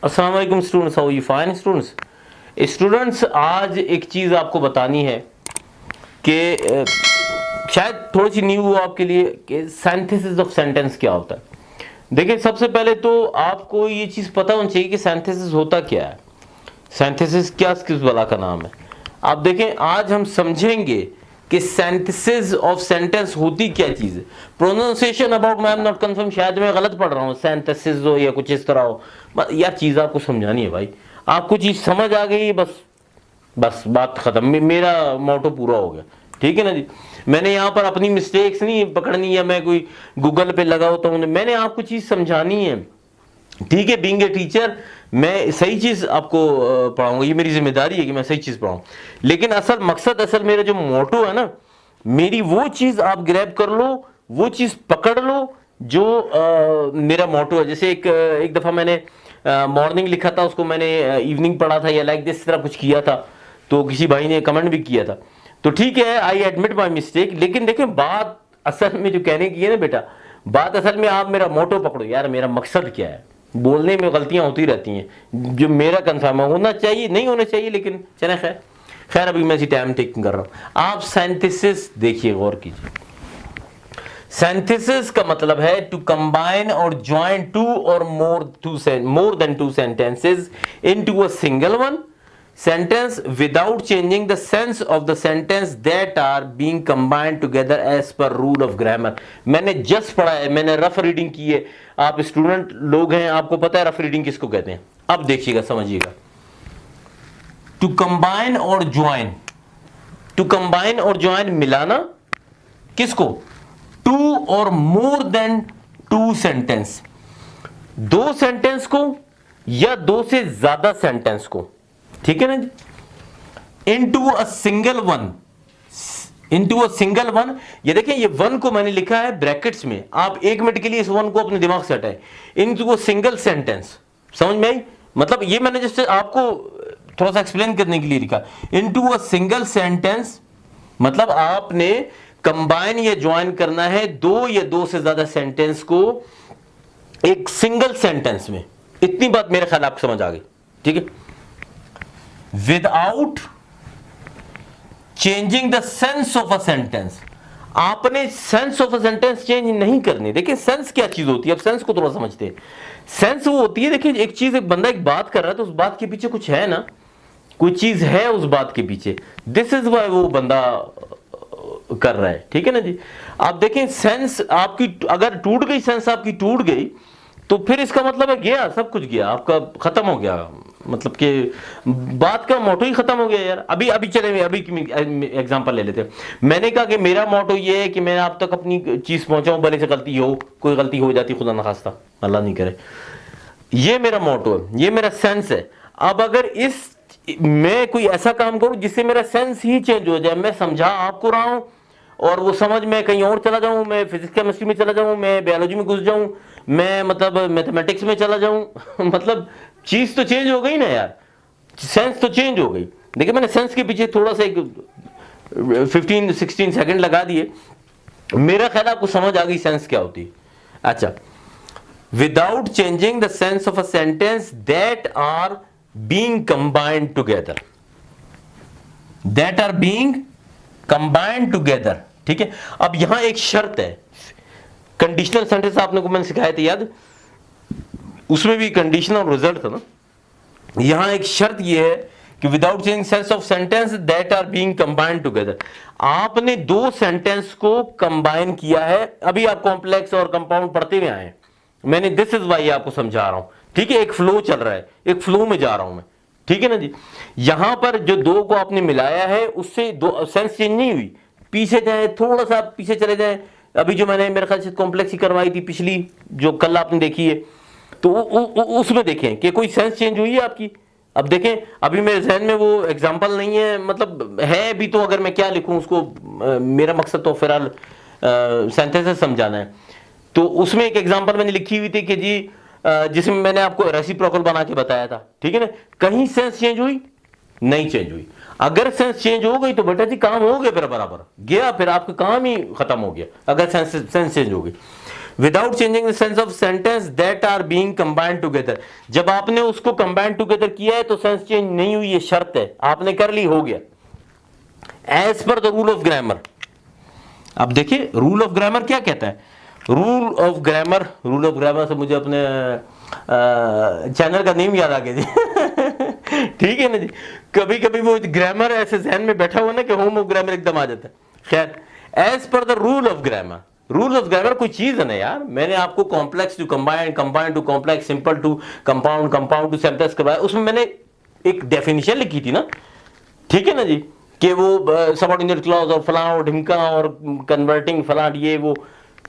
अस्सलाम वालेकुम students, how you fine students. आज एक चीज़ आपको बतानी है कि शायद थोड़ी सी न्यू हो आपके लिए कि सिंथेसिस ऑफ सेंटेंस क्या होता है। देखिए, सबसे पहले तो आपको ये चीज़ पता होनी चाहिए कि सिंथेसिस होता क्या है। सिंथेसिस क्या किस वाला का नाम है। आप देखें, आज हम समझेंगे कि सिंथेसिस ऑफ सेंटेंस होती क्या चीज़ है। प्रोनाउंसिएशन अबाउट मैं एम नॉट कंफर्म, शायद मैं गलत पढ़ रहा हूँ, सिंथेसिस हो या कुछ इस तरह हो, यह चीज़ आपको समझानी है भाई। आपको चीज़ समझ आ गई, बस बस बात खत्म, मेरा मोटो पूरा हो गया। ठीक है ना जी। मैंने यहाँ पर अपनी मिस्टेक्स नहीं पकड़नी है, मैं कोई गूगल पे लगा होता हूँ, मैंने आपको चीज़ समझानी है। ठीक है, बीइंग ए टीचर मैं सही चीज़ आपको पढ़ाऊंगा, ये मेरी जिम्मेदारी है कि मैं सही चीज़ पढ़ाऊँ। लेकिन असल मेरा जो मोटो है ना, मेरी वो चीज़ आप ग्रैब कर लो, वो चीज़ पकड़ लो जो मेरा मोटो है। जैसे एक दफ़ा मैंने मॉर्निंग लिखा था, उसको मैंने इवनिंग पढ़ा था या लाइक दिस तरह कुछ किया था, तो किसी भाई ने कमेंट भी किया था। तो ठीक है, आई एडमिट माई मिस्टेक। लेकिन देखें, बात असल में जो कहने की है ना बेटा, बात असल में आप मेरा मोटो पकड़ो यार, मेरा मकसद क्या है। बोलने में गलतियां होती रहती हैं, जो मेरा कंफर्म होना चाहिए नहीं होना चाहिए, लेकिन चले खैर खैर अभी मैं इसी टाइम टेकिंग कर रहा हूं। आप सिंथेसिस देखिए, गौर कीजिए। सिंथेसिस का मतलब है टू कंबाइन और ज्वाइन टू और more than two sentences into a single one sentence without changing the sense of the sentence that are being combined together as per rule of grammar। मैंने just पढ़ा है, मैंने rough reading की है। आप student लोग हैं, आपको पता है रफ रीडिंग किसको कहते हैं। अब देखिएगा, समझिएगा। टू कंबाइन और ज्वाइन, टू कंबाइन और ज्वाइन मिलाना किसको, टू और मोर देन टू सेंटेंस, दो सेंटेंस को या दो से ज्यादा सेंटेंस को, ठीक है ना जी, into a single one, into a single one. ये देखिए, ये वन को मैंने लिखा है ब्रैकेट्स में, आप एक मिनट के लिए इस वन को अपने दिमाग से हटाएं। इनटू अ सिंगल सेंटेंस, समझ में आई। मतलब ये मैंने जैसे आपको थोड़ा सा एक्सप्लेन करने के लिए लिखा, इनटू अ सिंगल सेंटेंस, मतलब आपने कंबाइन या ज्वाइन करना है दो या दो से ज्यादा सेंटेंस को एक सिंगल सेंटेंस में। इतनी बात मेरे ख्याल आपको समझ आ गई, ठीक है। Without changing the sense of a sentence, आपने sense of a sentence change नहीं करनी। देखिए, सेंस क्या चीज होती है, अब सेंस को थोड़ा समझते हैं। सेंस वो होती है, देखिए एक चीज, एक बंदा एक बात कर रहा है तो उस बात के पीछे कुछ है ना, कोई चीज है उस बात के पीछे, दिस इज वाई वो बंदा कर रहा है, ठीक है ना जी। आप देखें, सेंस आपकी अगर टूट गई, सेंस आपकी टूट गई, तो फिर इसका मतलब है गया, सब कुछ गया, आपका खत्म हो गया, मतलब कि बात का मोटो ही खत्म हो गया यार। अभी अभी चले, अभी एग्जांपल ले लेते हैं। मैंने कहा कि मेरा मोटो ये है कि मैं आप तक अपनी चीज पहुंचाऊं, भले से गलती हो, कोई गलती हो जाती खुदा न खास्ता, अल्लाह नहीं करे, ये मेरा मोटो है, ये मेरा सेंस है। अब अगर इस मैं कोई ऐसा काम करूं जिससे मेरा सेंस ही चेंज हो जाए, मैं समझा आपको रहा हूं और वो समझ में कहीं और चला जाऊं, मैं फिजिक्स केमिस्ट्री में चला जाऊं, मैं बायोलॉजी में घुस जाऊं, मैं मतलब मैथमेटिक्स में चला जाऊं मतलब चीज तो चेंज हो गई ना यार, सेंस तो चेंज हो गई। देखिए, मैंने सेंस के पीछे थोड़ा सा एक 15-16 सेकंड लगा दिए, मेरा ख्याल आपको समझ आ गई सेंस क्या होती है। अच्छा, without changing the sense of a sentence that are being combined together, that are being combined together, ठीक है। अब यहां एक शर्त है, कंडीशनल सेंटेंस आपने को मैंने सिखाया था याद, उसमें भी कंडीशन और रिजल्ट था ना। यहां एक शर्त यह है कि without changing sense of sentence that are being combined together, आपने दो सेंटेंस को कंबाइन किया है। अभी आप कॉम्प्लेक्स और कंपाउंड पढ़ते हुए आए, मैंने दिस इज वाई आपको समझा रहा हूं, ठीक है। एक फ्लो चल रहा है, एक फ्लो में जा रहा हूं मैं, ठीक है ना जी। यहां पर जो दो को आपने मिलाया है, उससे दो सेंस चेंज नहीं हुई। पीछे जाए, थोड़ा सा पीछे चले जाए, अभी जो मैंने मेरे ख्याल से कॉम्प्लेक्स ही करवाई थी पिछली, जो कल आपने देखी है, तो उसमें देखें कि कोई सेंस चेंज हुई है आपकी। अब देखें, अभी मेरे जहन में वो एग्जांपल नहीं है, मतलब है भी, तो अगर मैं क्या लिखूं उसको, मेरा मकसद तो फिलहाल सेंटेंसेस समझाना है। तो उसमें एक एग्जांपल मैंने लिखी हुई थी कि जी जिसमें मैंने आपको रेसिप्रोकल बना के बताया था, ठीक है ना। कहीं सेंस चेंज हुई नहीं, चेंज हुई। अगर सेंस चेंज हो गई तो बेटा जी काम हो गया, फिर बराबर गया, फिर आपका काम ही खत्म हो गया अगर सेंस चेंज हो गई। Without changing the sense of sentence that are being combined together. जब आपने उसको कंबाइंड टुगेदर किया है तो सेंस चेंज नहीं हुई, ये शर्त है, आपने कर ली, हो गया। As per the rule of grammar. अब देखिए रूल ऑफ ग्रामर क्या कहता है। रूल ऑफ ग्रामर से मुझे अपने चैनल का नेम याद आ गया जी ठीक है ना जी। कभी कभी वो ग्रामर ऐसे जहन में बैठा हुआ ना कि होम ऑफ ग्रामर एकदम आ जाता है। खैर, as per the rule of grammar, rule of grammar कोई चीज है ना यार। मैंने आपको complex to combined, combined to complex, simple to compound, compound to simplex करवाया। उसमें मैंने एक डेफिनेशन लिखी थी ना, ठीक है ना जी, कि वो सबऑर्डिनेट क्लॉज और फलां और ढिमका और कन्वर्टिंग फलां ये वो,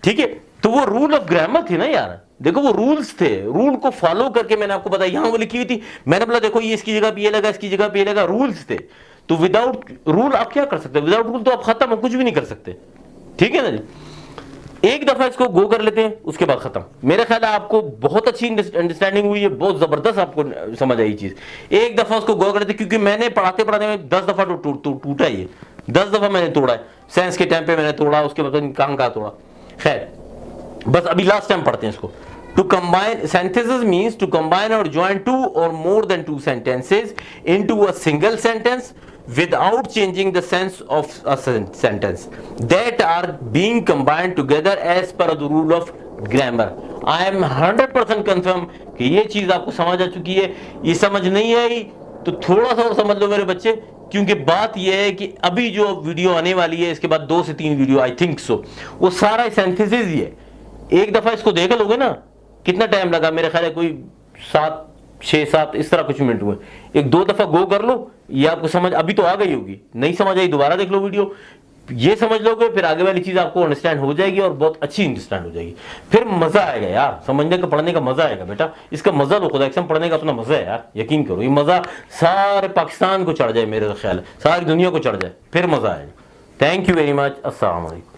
ठीक है। तो वो रूल ऑफ ग्रामर थी ना यार। देखो वो रूल्स थे, रूल को फॉलो करके मैंने आपको बताया, यहां वो लिखी हुई थी, मैंने बोला देखो ये इसकी जगह पे ये लगा, इसकी जगह पे ये लगा, रूल्स थे। तो विदाउट रूल आप क्या कर सकते हैं, विदाउट रूल तो आप खत्म, कुछ भी नहीं कर सकते, ठीक है ना जी। एक दफा इसको गो कर लेते हैं, उसके बाद खत्म। मेरा ख्याल है आपको बहुत अच्छी अंडरस्टैंडिंग हुई है, बहुत जबरदस्त आपको समझ आई चीज। एक दफा उसको गो कर लेते, क्योंकि मैंने पढ़ाते पढ़ाते में 10 दफा टूटा ये, 10 दफा मैंने तोड़ा है। साइंस के टाइम पे मैंने तोड़ा, उसके बाद कहां तोड़ा। खैर, बस अभी लास्ट टाइम पढ़ते हैं इसको। To combine synthesis means to combine or join two or more than two sentences into a single sentence without changing the sense of a sentence that are being combined together as per the rule of grammar. I am 100% confirm कि ये चीज आपको समझ आ चुकी है। ये समझ नहीं आई तो थोड़ा सा और समझ लो मेरे बच्चे, क्योंकि बात यह है कि अभी जो वीडियो आने वाली है, इसके बाद 2 से 3 वीडियो आई थिंक सो, वो सारा सिंथेसिस ही है। एक दफा इसको देख लोगे ना, कितना टाइम लगा, मेरे ख्याल है कोई 6-7 इस तरह कुछ मिनट हुए। 1-2 दफा गो कर लो, ये आपको समझ अभी तो आ गई होगी, नहीं समझ आई दोबारा देख लो वीडियो, ये समझ लोगे, फिर आगे वाली चीज आपको अंडरस्टैंड हो जाएगी और बहुत अच्छी अंडरस्टैंड हो जाएगी। फिर मजा आएगा यार, समझने का, पढ़ने का मजा आएगा बेटा। इसका मजा लो, खुदा कसम पढ़ने का अपना मजा है यार, यकीन करो। ये मजा सारे पाकिस्तान को चढ़ जाए, मेरे ख्याल है सारी दुनिया को चढ़ जाए, फिर मजा आएगा। Thank you very much. अस्सलाम वालेकुम।